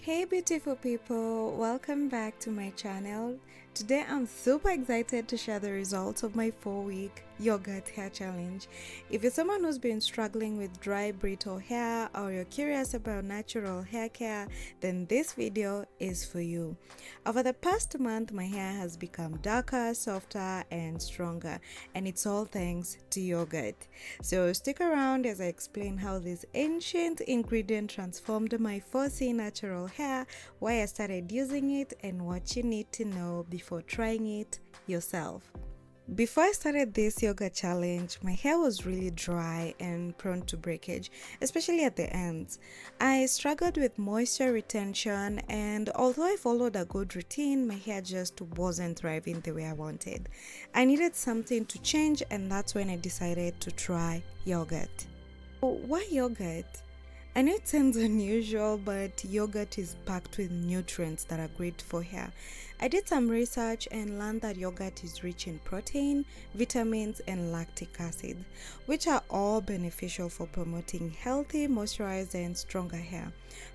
Hey beautiful people, welcome back to my channel. Today I'm super excited to share the results of my 4-week yogurt hair challenge. If you're someone who's been struggling with dry brittle hair or you're curious about natural hair care, then this video is for you. Over the past month, my hair has become darker, softer and stronger, and it's all thanks to yogurt. So stick around as I explain how this ancient ingredient transformed my 4C natural hair, why I started using it, and what you need to know before trying it yourself. Before I started this yoga challenge, my hair was really dry and prone to breakage, especially at the ends. I struggled with moisture retention, and although I followed a good routine, my hair just wasn't thriving the way I wanted. I needed something to change, and that's when I decided to try yogurt. Why yogurt? I know it sounds unusual, but yogurt is packed with nutrients that are great for hair. I did some research and learned that yogurt is rich in protein, vitamins, and lactic acid, which are all beneficial for promoting healthy, moisturized, and stronger hair.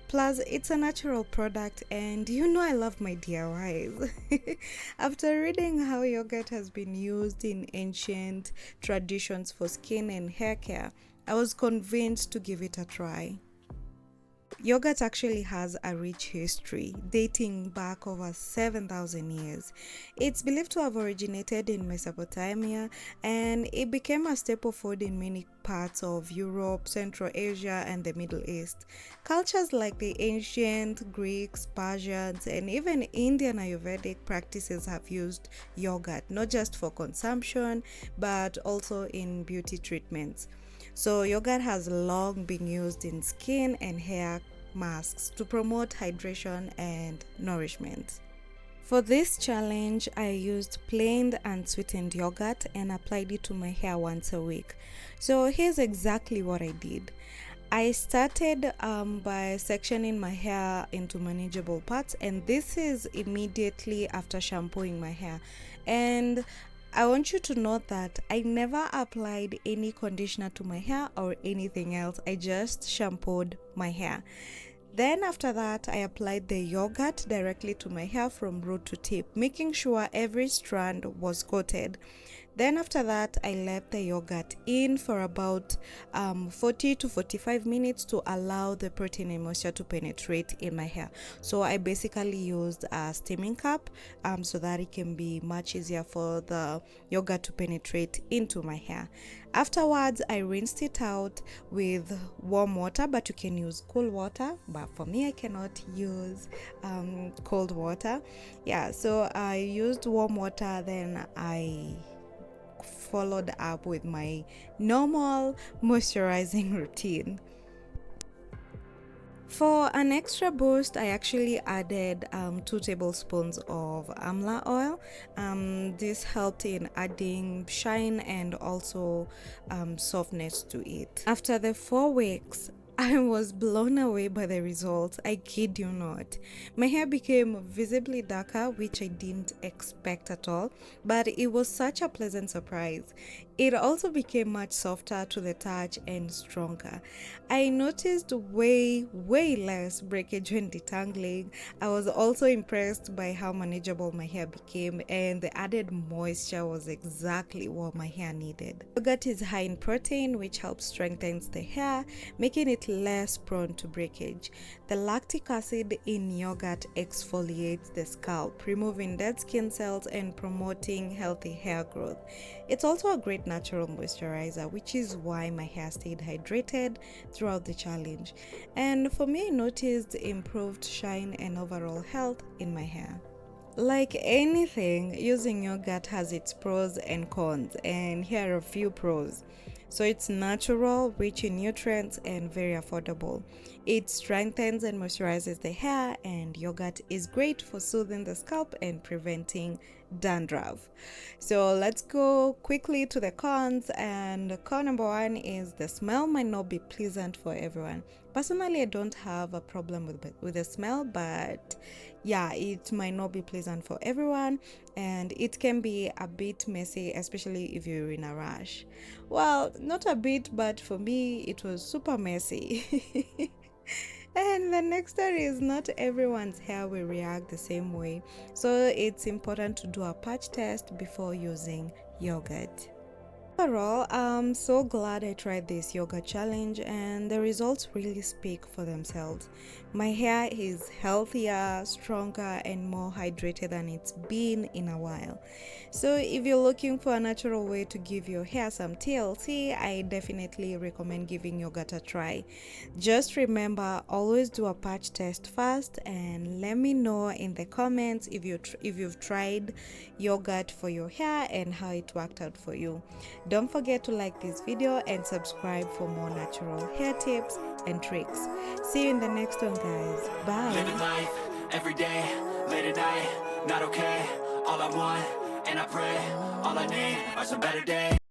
Plus, it's a natural product, and you know I love my DIYs. After reading how yogurt has been used in ancient traditions for skin and hair care, I was convinced to give it a try. Yogurt actually has a rich history dating back over 7,000 years. It's believed to have originated in Mesopotamia, and it became a staple food in many parts of Europe, Central Asia, and the Middle East. Cultures like the ancient Greeks, Persians, and even Indian Ayurvedic practices have used yogurt not just for consumption but also in beauty treatments. So yogurt has long been used in skin and hair masks to promote hydration and nourishment. For this challenge, I used plain unsweetened yogurt and applied it to my hair once a week. So here's exactly what I did. I started by sectioning my hair into manageable parts, and this is immediately after shampooing my hair. And I want you to note that I never applied any conditioner to my hair or anything else. I just shampooed my hair. Then after that, I applied the yogurt directly to my hair from root to tip, making sure every strand was coated. Then after that, I left the yogurt in for about 40 to 45 minutes to allow the protein and moisture to penetrate in my hair. So I basically used a steaming cup so that it can be much easier for the yogurt to penetrate into my hair. Afterwards, I rinsed it out with warm water, but you can use cool water. But for me, I cannot use cold water. Yeah, so I used warm water, then I followed up with my normal moisturizing routine. For an extra boost, I actually added 2 tablespoons of amla oil. This helped in adding shine and also softness to it. After the 4 weeks, I was blown away by the results. I kid you not. My hair became visibly darker, which I didn't expect at all, but it was such a pleasant surprise. It also became much softer to the touch and stronger. I noticed way less breakage when detangling. I was also impressed by how manageable my hair became, and the added moisture was exactly what my hair needed. Yogurt is high in protein, which helps strengthen the hair, making it less prone to breakage. The lactic acid in yogurt exfoliates the scalp, removing dead skin cells and promoting healthy hair growth. It's also a great natural moisturizer, which is why my hair stayed hydrated throughout the challenge. And for me, I noticed improved shine and overall health in my hair. Like anything, using yogurt has its pros and cons, and here are a few pros. So it's natural, rich in nutrients, and very affordable. It strengthens and moisturizes the hair, and yogurt is great for soothing the scalp and preventing dandruff. So let's go quickly to the cons, and con number 1 is the smell might not be pleasant for everyone. Personally, I don't have a problem with the smell, but yeah, it might not be pleasant for everyone, and it can be a bit messy, especially if you're in a rush. Well, not a bit, but for me, it was super messy. And the next story is not everyone's hair will react the same way, so it's important to do a patch test before using yogurt. Overall, I'm so glad I tried this yoga challenge and the results really speak for themselves. My hair is healthier, stronger, and more hydrated than it's been in a while. So, if you're looking for a natural way to give your hair some TLC, I definitely recommend giving yogurt a try. Just remember, always do a patch test first and let me know in the comments if you've tried yogurt for your hair and how it worked out for you. Don't forget to like this video and subscribe for more natural hair tips and tricks. See you in the next one, guys. Bye. Living life, every day, late at night, not okay. All I want, and I pray, all I need are some better days.